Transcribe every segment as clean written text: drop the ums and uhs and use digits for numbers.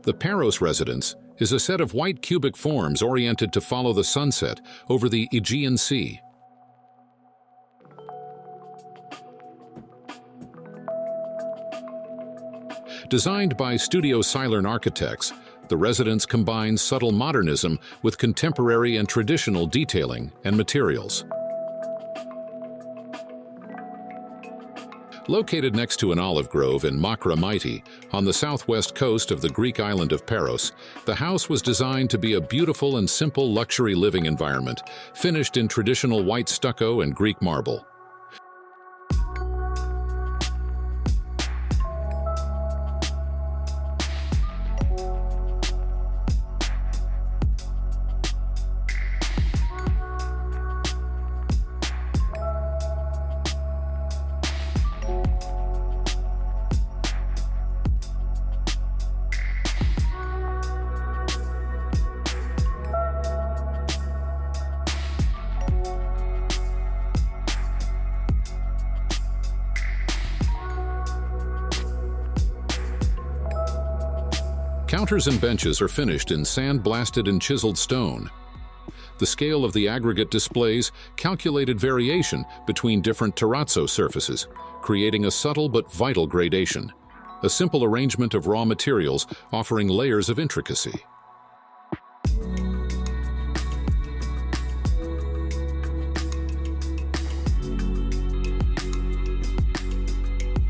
The Paros Residence is a set of white cubic forms oriented to follow the sunset over the Aegean Sea. Designed by Studio Seilern architects, the residence combines subtle modernism with contemporary and traditional detailing and materials. Located next to an olive grove in Makria, Miti, on the southwest coast of the Greek island of Paros, the house was designed to be a beautiful and simple luxury living environment, finished in traditional white stucco and Greek marble. Counters and benches are finished in sand-blasted and chiseled stone. The scale of the aggregate displays calculated variation between different terrazzo surfaces, creating a subtle but vital gradation. A simple arrangement of raw materials offering layers of intricacy.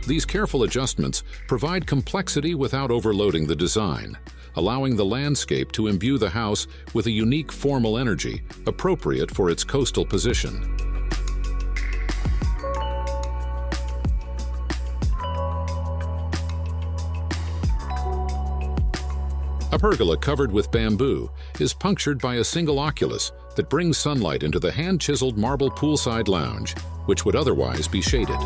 These careful adjustments provide complexity without overloading the design, allowing the landscape to imbue the house with a unique formal energy appropriate for its coastal position. A pergola covered with bamboo is punctured by a single oculus that brings sunlight into the hand-chiseled marble poolside lounge, which would otherwise be shaded.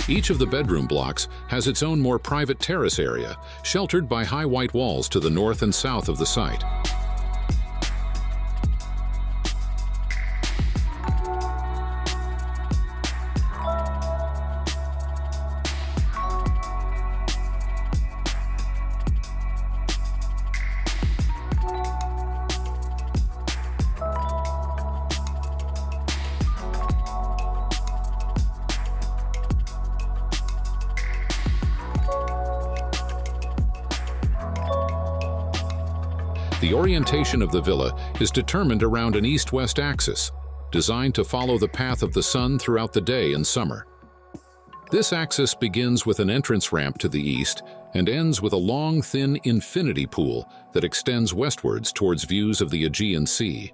Each of the bedroom blocks has its own more private terrace area, sheltered by high white walls to the north and south of the site. The orientation of the villa is determined around an east-west axis, designed to follow the path of the sun throughout the day in summer. This axis begins with an entrance ramp to the east and ends with a long, thin infinity pool that extends westwards towards views of the Aegean Sea.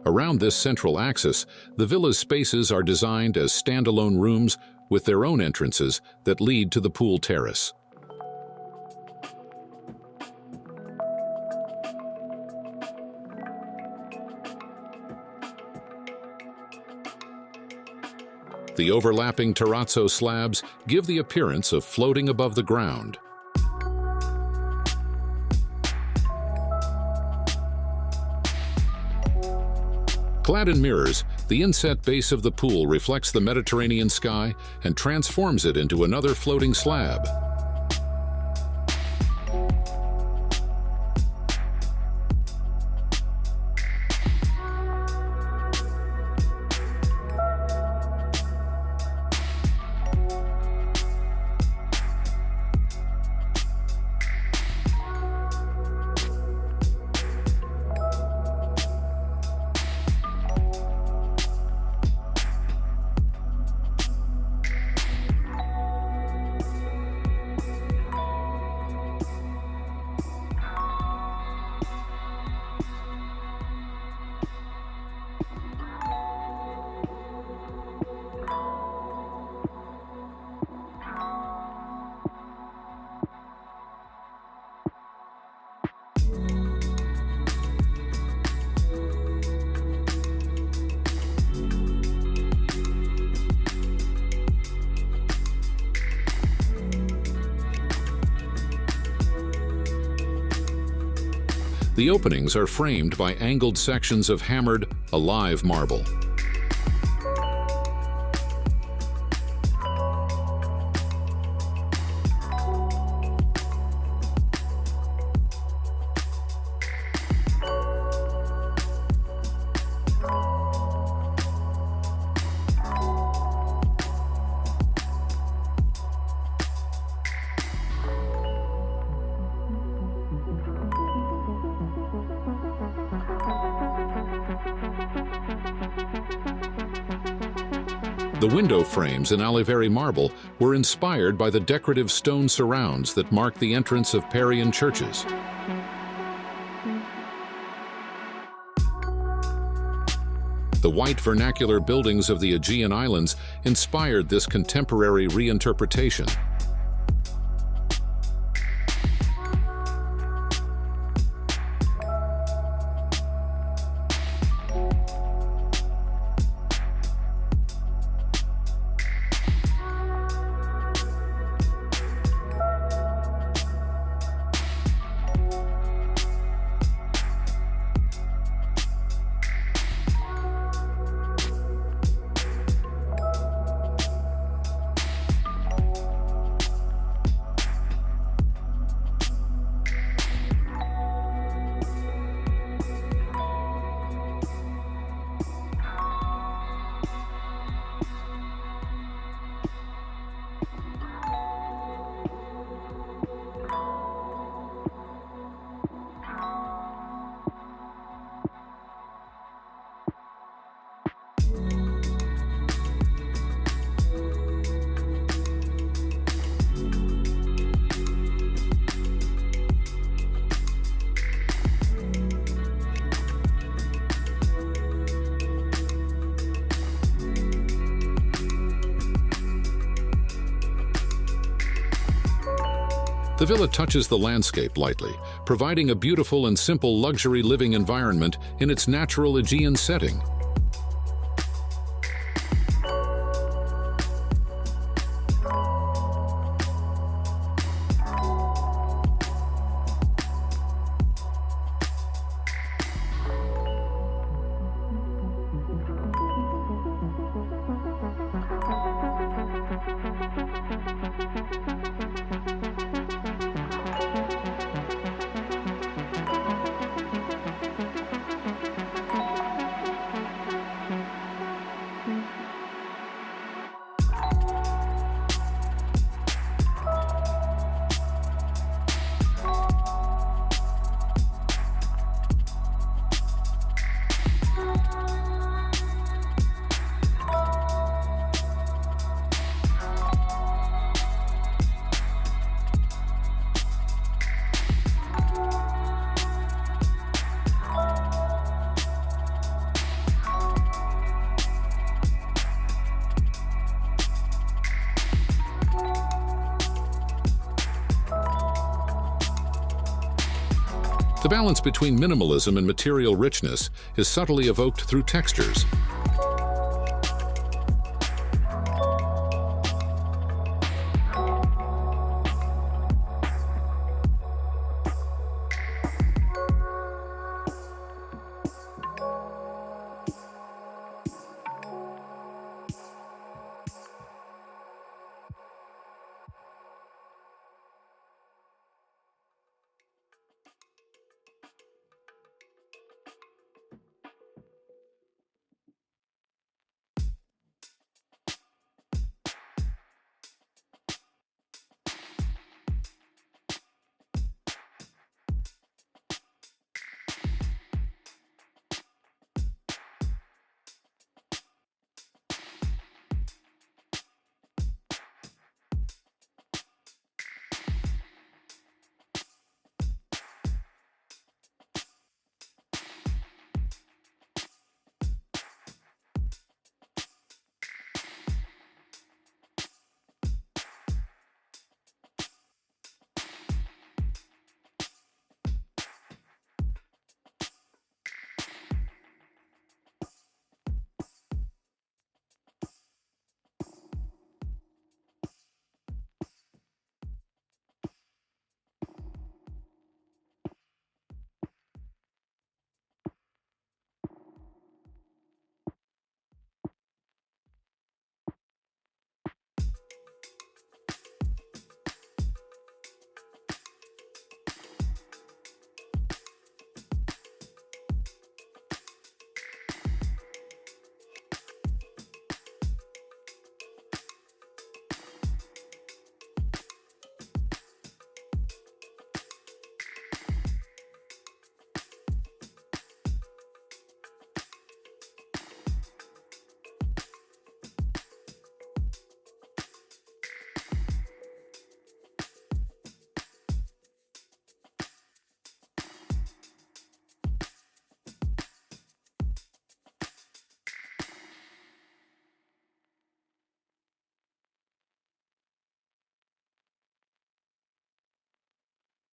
Around this central axis, the villa's spaces are designed as standalone rooms with their own entrances that lead to the pool terrace. The overlapping terrazzo slabs give the appearance of floating above the ground. Clad in mirrors, the inset base of the pool reflects the Mediterranean sky and transforms it into another floating slab. The openings are framed by angled sections of hammered, alive marble. The window frames in Aliveri marble were inspired by the decorative stone surrounds that mark the entrance of Parian churches. The white vernacular buildings of the Aegean Islands inspired this contemporary reinterpretation. The villa touches the landscape lightly, providing a beautiful and simple luxury living environment in its natural Aegean setting. The balance between minimalism and material richness is subtly evoked through textures.